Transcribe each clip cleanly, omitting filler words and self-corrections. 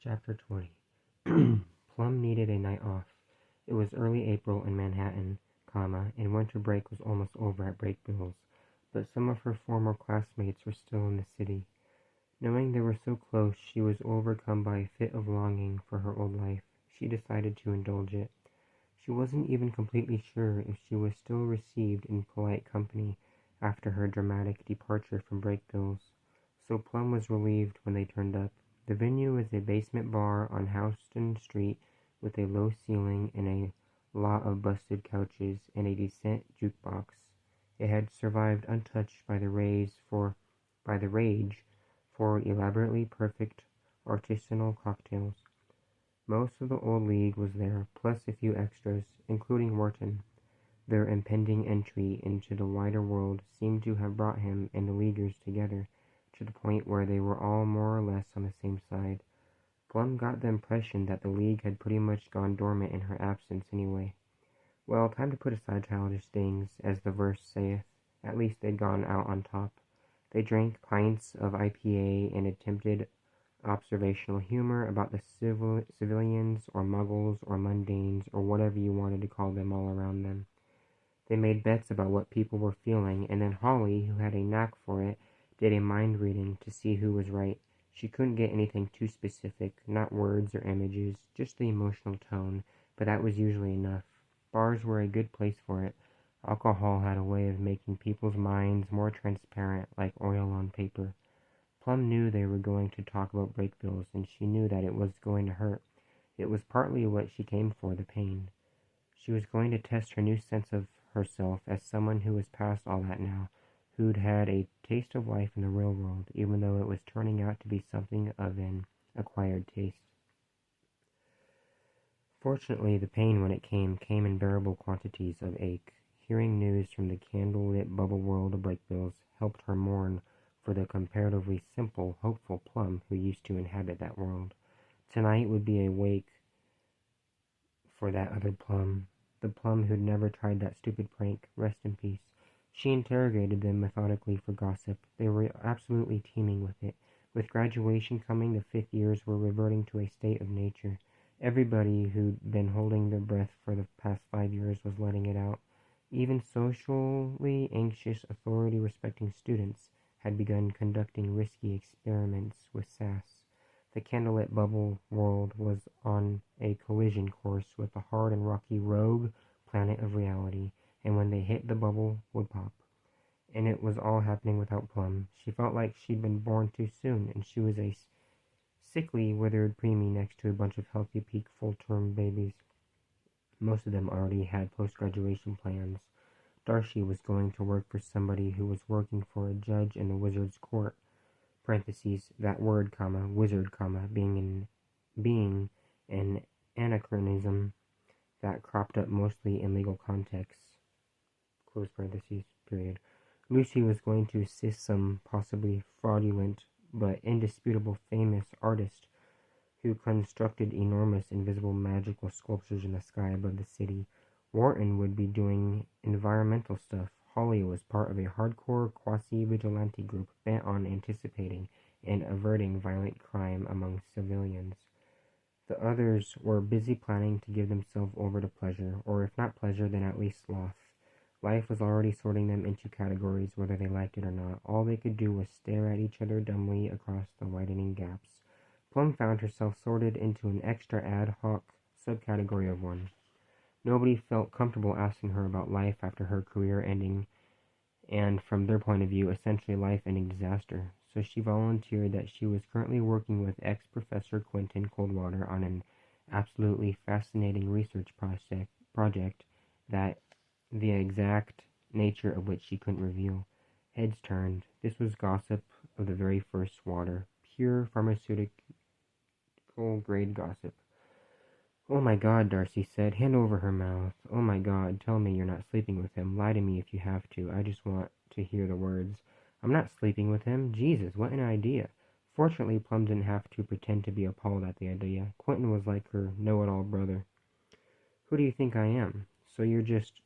Chapter 20. Plum needed a night off. It was early April in Manhattan, and winter break was almost over at Brakebills, but some of her former classmates were still in the city. Knowing they were so close, she was overcome by a fit of longing for her old life. She decided to indulge it. She wasn't even completely sure if she was still received in polite company after her dramatic departure from Brakebills, so Plum was relieved when they turned up. The venue was a basement bar on Houston Street with a low ceiling and a lot of busted couches and a decent jukebox. It had survived untouched by the rage for elaborately perfect artisanal cocktails. Most of the old league was there, plus a few extras, including Wharton. Their impending entry into the wider world seemed to have brought him and the Leaguers together, to the point where they were all more or less on the same side. Plum got the impression that the League had pretty much gone dormant in her absence anyway. Well, time to put aside childish things, as the verse saith. At least they'd gone out on top. They drank pints of IPA and attempted observational humor about the civilians or muggles or mundanes or whatever you wanted to call them all around them. They made bets about what people were feeling, and then Holly, who had a knack for it, did a mind reading to see who was right. She couldn't get anything too specific, not words or images, just the emotional tone, but that was usually enough. Bars were a good place for it. Alcohol had a way of making people's minds more transparent, like oil on paper. Plum knew they were going to talk about Brakebills, and she knew that it was going to hurt. It was partly what she came for, the pain. She was going to test her new sense of herself as someone who was past all that now, who'd had a taste of life in the real world, even though it was turning out to be something of an acquired taste. Fortunately, the pain, when it came in bearable quantities of ache. Hearing news from the candle-lit bubble world of Brakebills helped her mourn for the comparatively simple, hopeful Plum who used to inhabit that world. Tonight would be a wake for that other Plum, the Plum who'd never tried that stupid prank. Rest in peace. She interrogated them methodically for gossip. They were absolutely teeming with it. With graduation coming, the fifth years were reverting to a state of nature. Everybody who'd been holding their breath for the past 5 years was letting it out. Even socially anxious, authority-respecting students had begun conducting risky experiments with sass. The candlelit bubble world was on a collision course with the hard and rocky rogue planet of reality, and when they hit, the bubble would pop. And it was all happening without Plum. She felt like she'd been born too soon, and she was a sickly, withered preemie next to a bunch of healthy peak full-term babies. Most of them already had post-graduation plans. Darcy was going to work for somebody who was working for a judge in the wizard's court. Parentheses, that word, wizard, being an anachronism that cropped up mostly in legal contexts. Close parentheses, period. Lucy was going to assist some possibly fraudulent but indisputable famous artist who constructed enormous invisible magical sculptures in the sky above the city. Wharton would be doing environmental stuff. Holly was part of a hardcore quasi-vigilante group bent on anticipating and averting violent crime among civilians. The others were busy planning to give themselves over to pleasure, or if not pleasure, then at least sloth. Life was already sorting them into categories, whether they liked it or not. All they could do was stare at each other dumbly across the widening gaps. Plum found herself sorted into an extra ad hoc subcategory of one. Nobody felt comfortable asking her about life after her career ending, and from their point of view, essentially life-ending disaster. So she volunteered that she was currently working with ex-Professor Quentin Coldwater on an absolutely fascinating research project that the exact nature of which she couldn't reveal. Heads turned. This was gossip of the very first water. Pure pharmaceutical grade gossip. "Oh my God," Darcy said. Hand over her mouth. "Oh my God, tell me you're not sleeping with him. Lie to me if you have to. I just want to hear the words." "I'm not sleeping with him." Jesus, what an idea. Fortunately, Plum didn't have to pretend to be appalled at the idea. Quentin was like her know-it-all brother. "Who do you think I am?" "So you're just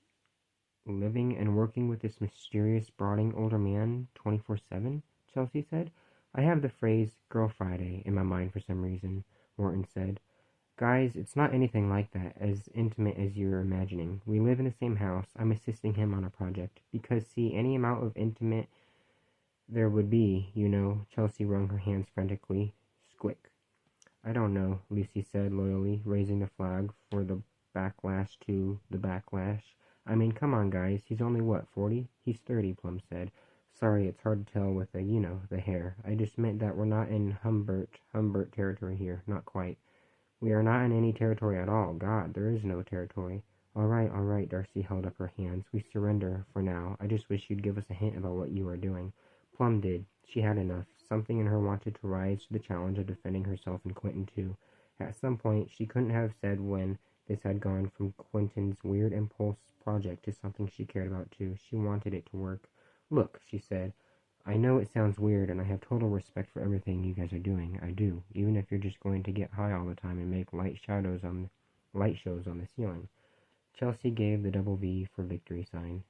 living and working with this mysterious, brooding older man 24/7? Chelsea said. I have the phrase Girl Friday in my mind for some reason, Morton said. Guys, it's not anything like that, as intimate as you're imagining. We live in the same house. I'm assisting him on a project. Because, see, any amount of intimate there would be, you know. Chelsea wrung her hands frantically. Squick. I don't know, Lucy said loyally, raising the flag for the backlash to the backlash. I mean, come on, guys. He's only, what, 40? He's 30, Plum said. Sorry, it's hard to tell with the, the hair. I just meant that we're not in Humbert territory here. Not quite. We are not in any territory at all. God, there is no territory. All right, Darcy held up her hands. We surrender for now. I just wish you'd give us a hint about what you are doing. Plum did. She had enough. Something in her wanted to rise to the challenge of defending herself and Quentin too. At some point, she couldn't have said when this had gone from Quentin's weird impulse project to something she cared about too. She wanted it to work. Look, she said, I know it sounds weird, and I have total respect for everything you guys are doing. I do, even if you're just going to get high all the time and make light shows on the ceiling. Chelsea gave the double V for victory sign.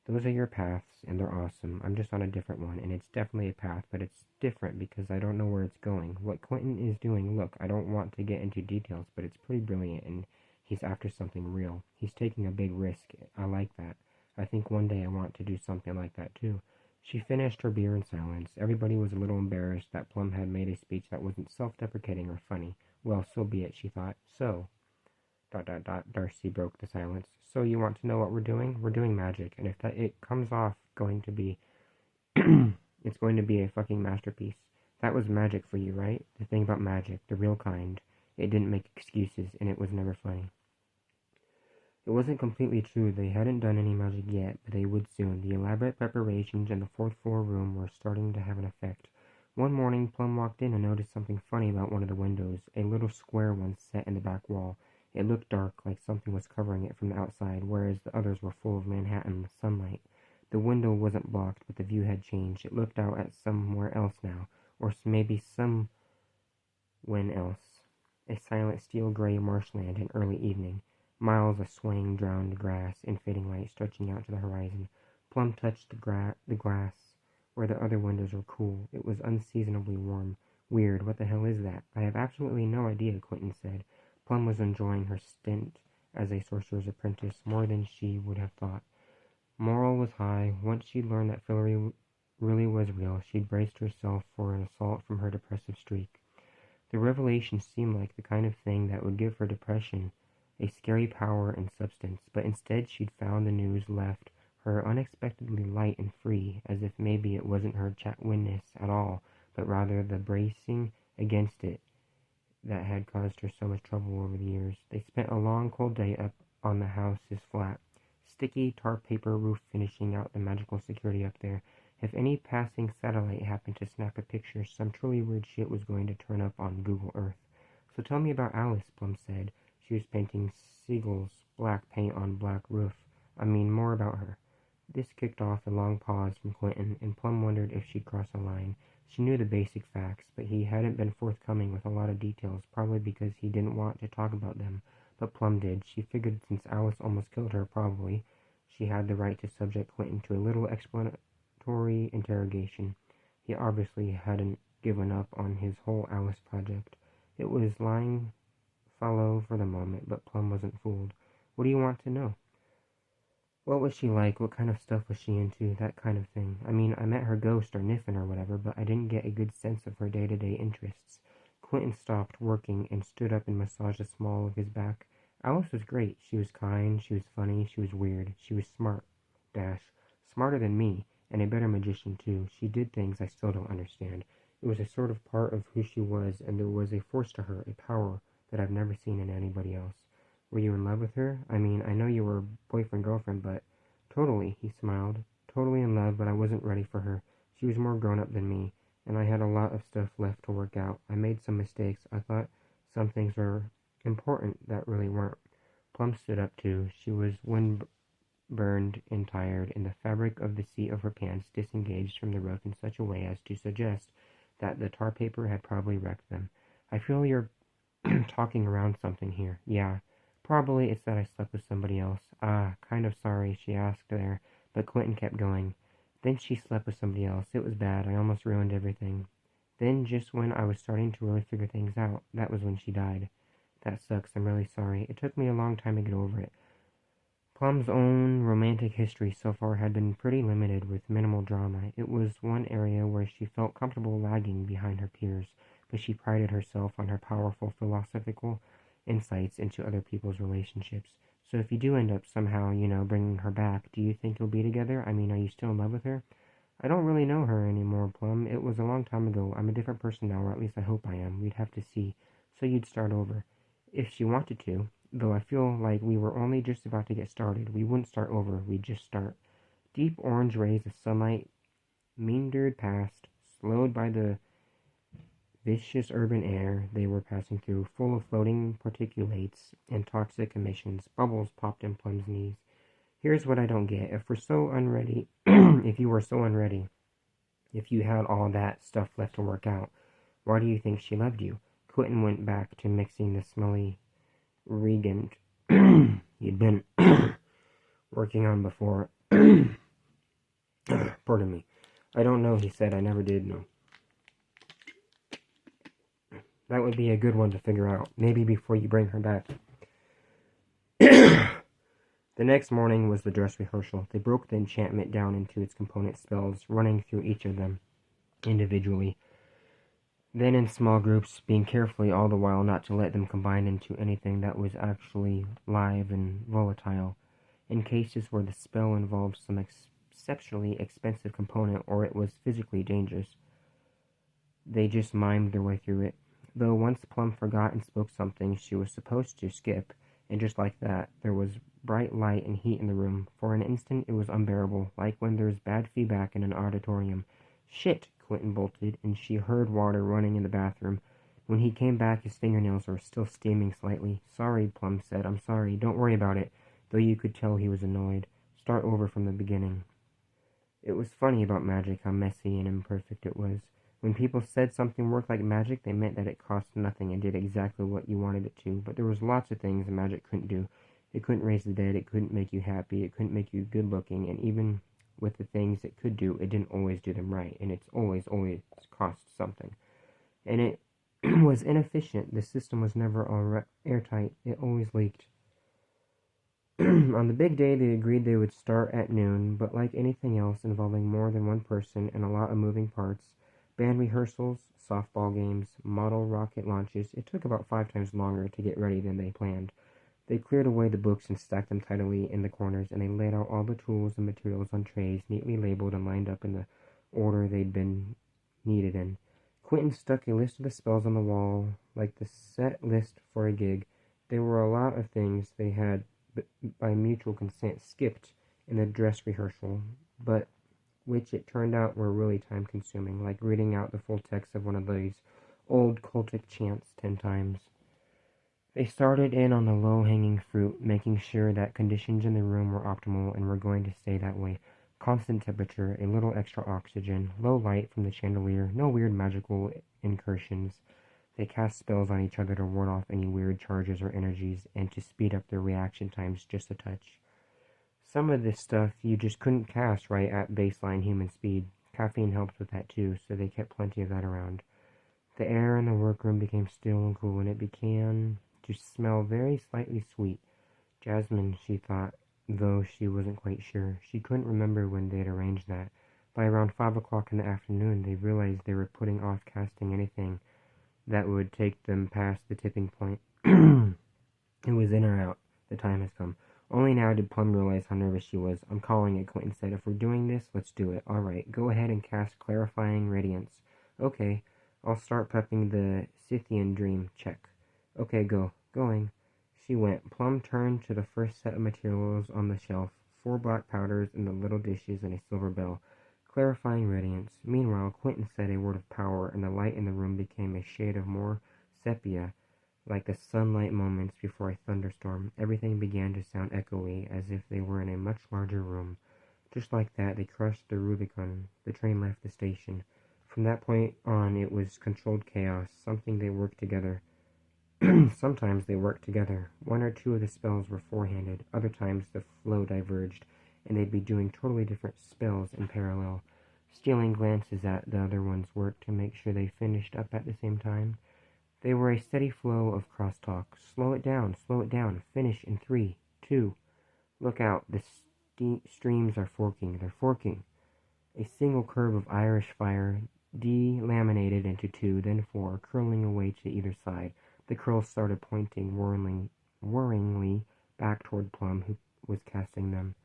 Those are your paths, and they're awesome. I'm just on a different one, and it's definitely a path, but it's different because I don't know where it's going. What Quentin is doing, look, I don't want to get into details, but it's pretty brilliant, and he's after something real. He's taking a big risk. I like that. I think one day I want to do something like that too. She finished her beer in silence. Everybody was a little embarrassed that Plum had made a speech that wasn't self-deprecating or funny. Well, so be it, she thought. So, ... Darcy broke the silence. So you want to know what we're doing? We're doing magic, and if it comes off going to be... it's going to be a fucking masterpiece. That was magic for you, right? The thing about magic, the real kind. It didn't make excuses, and it was never funny. It wasn't completely true. They hadn't done any magic yet, but they would soon. The elaborate preparations in the fourth-floor room were starting to have an effect. One morning, Plum walked in and noticed something funny about one of the windows, a little square one set in the back wall. It looked dark, like something was covering it from the outside, whereas the others were full of Manhattan sunlight. The window wasn't blocked, but the view had changed. It looked out at somewhere else now, or maybe someone else. A silent steel-gray marshland in early evening. Miles of swaying, drowned grass in fading light stretching out to the horizon. Plum touched the glass where the other windows were cool. It was unseasonably warm. Weird. What the hell is that? I have absolutely no idea, Quentin said. Plum was enjoying her stint as a sorcerer's apprentice more than she would have thought. Morale was high. Once she'd learned that Fillory really was real, she'd braced herself for an assault from her depressive streak. The revelation seemed like the kind of thing that would give her depression a scary power and substance, but instead she'd found the news left her unexpectedly light and free, as if maybe it wasn't her chatwiness at all, but rather the bracing against it that had caused her so much trouble over the years. They spent a long, cold day up on the house's flat. Sticky tar paper roof finishing out the magical security up there. If any passing satellite happened to snap a picture, some truly weird shit was going to turn up on Google Earth. So tell me about Alice, Plum said. She was painting seagulls, black paint on black roof. I mean, more about her. This kicked off a long pause from Quentin, and Plum wondered if she'd crossed a line. She knew the basic facts, but he hadn't been forthcoming with a lot of details, probably because he didn't want to talk about them. But Plum did. She figured since Alice almost killed her, probably, she had the right to subject Quentin to a little explanatory interrogation. He obviously hadn't given up on his whole Alice project. It was lying fallow for the moment, but Plum wasn't fooled. What do you want to know? What was she like? What kind of stuff was she into? That kind of thing. I mean, I met her ghost or Niffin or whatever, but I didn't get a good sense of her day-to-day interests. Quentin stopped working and stood up and massaged the small of his back. Alice was great. She was kind, she was funny, she was weird, she was smart. Smarter than me, and a better magician too. She did things I still don't understand. It was a sort of part of who she was, and there was a force to her, a power that I've never seen in anybody else. Were you in love with her? I mean, I know you were boyfriend-girlfriend, but... Totally, he smiled. Totally in love, but I wasn't ready for her. She was more grown-up than me, and I had a lot of stuff left to work out. I made some mistakes. I thought some things were important that really weren't. Plum stood up too. She was wind-burned and tired, and the fabric of the seat of her pants disengaged from the roof in such a way as to suggest that the tar paper had probably wrecked them. I feel you're talking around something here. Yeah. Probably it's that I slept with somebody else. Kind of sorry, she asked there, but Quentin kept going. Then she slept with somebody else. It was bad. I almost ruined everything. Then, just when I was starting to really figure things out, that was when she died. That sucks, I'm really sorry. It took me a long time to get over it. Plum's own romantic history so far had been pretty limited with minimal drama. It was one area where she felt comfortable lagging behind her peers, but she prided herself on her powerful philosophical insights into other people's relationships. So if you do end up somehow, bringing her back, do you think you'll be together? I mean, are you still in love with her? I don't really know her anymore, Plum. It was a long time ago. I'm a different person now, or at least I hope I am. We'd have to see. So you'd start over. If she wanted to, though I feel like we were only just about to get started. We wouldn't start over, we'd just start. Deep orange rays of sunlight meandered past, slowed by the vicious urban air they were passing through, full of floating particulates and toxic emissions. Bubbles popped in Plum's knees. Here's what I don't get. If we're so unready, if you were so unready, if you had all that stuff left to work out, why do you think she loved you? Quentin went back to mixing the smelly regent he'd been working on before. Pardon me. I don't know, he said. I never did know. That would be a good one to figure out. Maybe before you bring her back. The next morning was the dress rehearsal. They broke the enchantment down into its component spells, running through each of them individually, then in small groups, being carefully all the while not to let them combine into anything that was actually live and volatile. In cases where the spell involved some exceptionally expensive component or it was physically dangerous, they just mimed their way through it. Though once Plum forgot and spoke something she was supposed to skip, and just like that, there was bright light and heat in the room. For an instant it was unbearable, like when there's bad feedback in an auditorium. Shit, Quentin bolted, and she heard water running in the bathroom. When he came back, his fingernails were still steaming slightly. Sorry, Plum said. I'm sorry. Don't worry about it, though you could tell he was annoyed. Start over from the beginning. It was funny about magic, how messy and imperfect it was. When people said something worked like magic, they meant that it cost nothing and did exactly what you wanted it to. But there was lots of things magic couldn't do. It couldn't raise the dead, it couldn't make you happy, it couldn't make you good looking, and even with the things it could do, it didn't always do them right, and it's always cost something. And it was inefficient. The system was never airtight. It always leaked. On the big day, they agreed they would start at noon, but like anything else involving more than one person and a lot of moving parts, band rehearsals, softball games, model rocket launches, it took about 5 times longer to get ready than they planned. They cleared away the books and stacked them tidily in the corners, and they laid out all the tools and materials on trays, neatly labeled and lined up in the order they'd been needed in. Quentin stuck a list of the spells on the wall, like the set list for a gig. There were a lot of things they had, by mutual consent, skipped in the dress rehearsal, but which it turned out were really time-consuming, like reading out the full text of one of these old cultic chants 10 times. They started in on the low-hanging fruit, making sure that conditions in the room were optimal and were going to stay that way. Constant temperature, a little extra oxygen, low light from the chandelier, no weird magical incursions. They cast spells on each other to ward off any weird charges or energies, and to speed up their reaction times just a touch. Some of this stuff you just couldn't cast right at baseline human speed. Caffeine helped with that too, so they kept plenty of that around. The air in the workroom became still and cool, and it began to smell very slightly sweet. Jasmine, she thought, though she wasn't quite sure. She couldn't remember when they'd arranged that. By around 5 o'clock in the afternoon, they realized they were putting off casting anything that would take them past the tipping point. It was in or out. The time has come. Only now did Plum realize how nervous she was. I'm calling it, Quentin said. If we're doing this, let's do it. All right, go ahead and cast Clarifying Radiance. Okay, I'll start prepping the Scythian Dream. Check. Okay, go. Going. She went. Plum turned to the first set of materials on the shelf. 4 black powders in the little dishes and a silver bell. Clarifying Radiance. Meanwhile, Quentin said a word of power, and the light in the room became a shade of more sepia, like the sunlight moments before a thunderstorm. Everything began to sound echoey, as if they were in a much larger room. Just like that, they crushed the Rubicon. The train left the station. From that point on, it was controlled chaos, something they worked together. Sometimes they worked together. 1 or 2 of the spells were four-handed. Other times the flow diverged, and they'd be doing totally different spells in parallel. stealing glances at the other one's work to make sure they finished up at the same time. They were a steady flow of crosstalk. Slow it down, finish in 3, 2. Look out, the streams are forking, they're forking. A single curve of Irish fire delaminated into 2, then 4, curling away to either side. The curls started pointing worryingly back toward Plum, who was casting them.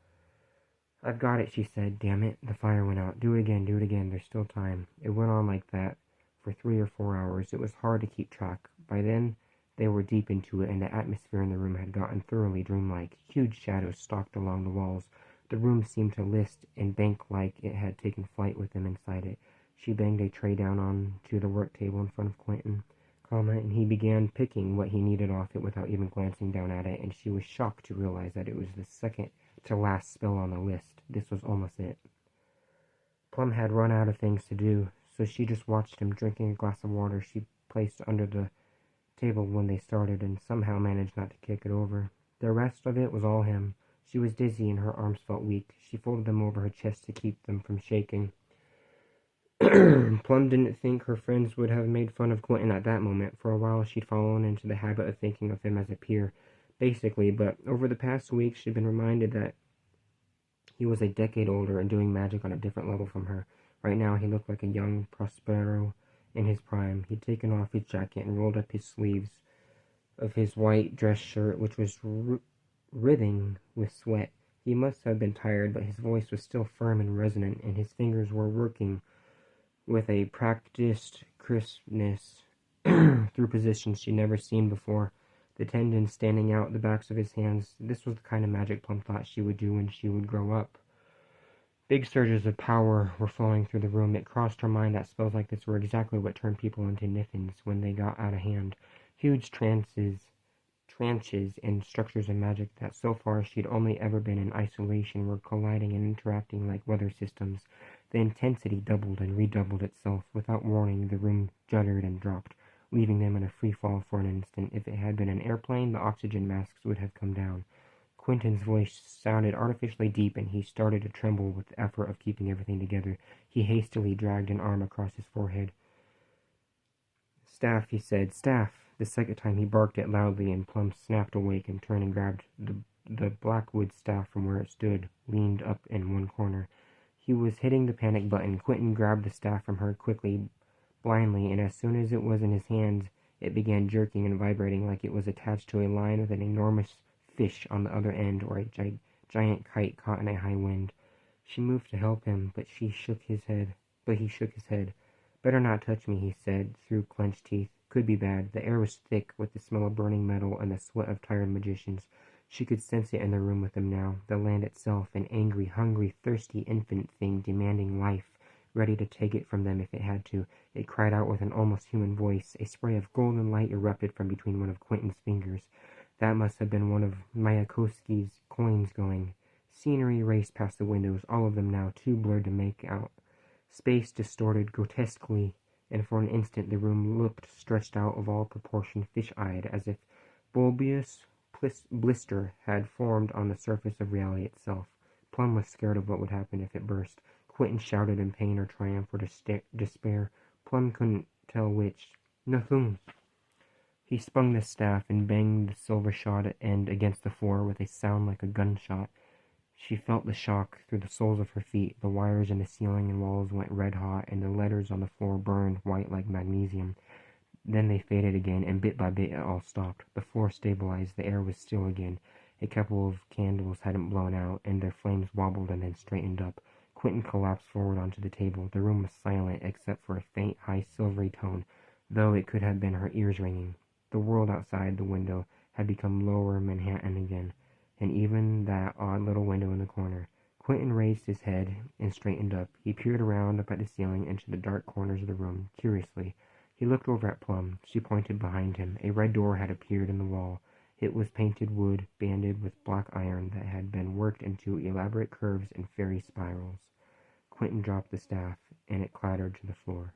I've got it, she said. Damn it, the fire went out. Do it again, there's still time. It went on like that for 3 or 4 hours. It was hard to keep track. By then, they were deep into it, and the atmosphere in the room had gotten thoroughly dreamlike. Huge shadows stalked along the walls. The room seemed to list and bank like it had taken flight with them inside it. She banged a tray down onto the work table in front of Quentin, and he began picking what he needed off it without even glancing down at it, and she was shocked to realize that it was the second to last spell on the list. This was almost it. Plum had run out of things to do, so she just watched him drinking a glass of water she placed under the table when they started, and somehow managed not to kick it over. The rest of it was all him. She was dizzy and her arms felt weak. She folded them over her chest to keep them from shaking. Plum didn't think her friends would have made fun of Quentin at that moment. For a while she'd fallen into the habit of thinking of him as a peer, basically, but over the past week she'd been reminded that he was a decade older and doing magic on a different level from her. Right now he looked like a young Prospero in his prime. He'd taken off his jacket and rolled up his sleeves of his white dress shirt, which was writhing with sweat. He must have been tired, but his voice was still firm and resonant, and his fingers were working with a practiced crispness through positions she'd never seen before, the tendons standing out the backs of his hands. This was the kind of magic Plum thought she would do when she would grow up. Big surges of power were flowing through the room. It crossed her mind that spells like this were exactly what turned people into Niffins when they got out of hand. Huge tranches and structures of magic that so far she'd only ever been in isolation were colliding and interacting like weather systems. The intensity doubled and redoubled itself. Without warning, the room juddered and dropped, leaving them in a free fall for an instant. If it had been an airplane, the oxygen masks would have come down. Quentin's voice sounded artificially deep, and he started to tremble with the effort of keeping everything together. He hastily dragged an arm across his forehead. Staff, he said. Staff! The second time he barked it loudly, and Plum snapped awake and turned and grabbed the blackwood staff from where it stood, leaned up in one corner. He was hitting the panic button. Quentin grabbed the staff from her quickly, blindly, and as soon as it was in his hands, it began jerking and vibrating like it was attached to a line with an enormous fish on the other end, or a giant kite caught in a high wind. She moved to help him, but he shook his head. Better not touch me, he said through clenched teeth. Could be bad. The air was thick with the smell of burning metal and the sweat of tired magicians. She could sense it in the room with them now. The land itself, an angry, hungry, thirsty, infinite thing demanding life, ready to take it from them if it had to. It cried out with an almost human voice. A spray of golden light erupted from between one of Quentin's fingers. That must have been one of Mayakovsky's coins going. Scenery raced past the windows, all of them now too blurred to make out. Space distorted grotesquely, and for an instant the room looked stretched out of all proportion, fish-eyed, as if bulbous blister had formed on the surface of reality itself. Plum was scared of what would happen if it burst. Quentin shouted in pain or triumph or despair. Plum couldn't tell which. Nothing. He spun the staff and banged the silver-shod end against the floor with a sound like a gunshot. She felt the shock through the soles of her feet. The wires in the ceiling and walls went red-hot, and the letters on the floor burned white like magnesium. Then they faded again, and bit by bit it all stopped. The floor stabilized. The air was still again. A couple of candles hadn't blown out, and their flames wobbled and then straightened up. Quentin collapsed forward onto the table. The room was silent, except for a faint, high, silvery tone, though it could have been her ears ringing. The world outside the window had become lower Manhattan again, and even that odd little window in the corner. Quentin raised his head and straightened up. He peered around up at the ceiling into the dark corners of the room, curiously. He looked over at Plum. She pointed behind him. A red door had appeared in the wall. It was painted wood, banded with black iron that had been worked into elaborate curves and fairy spirals. Quentin dropped the staff, and it clattered to the floor.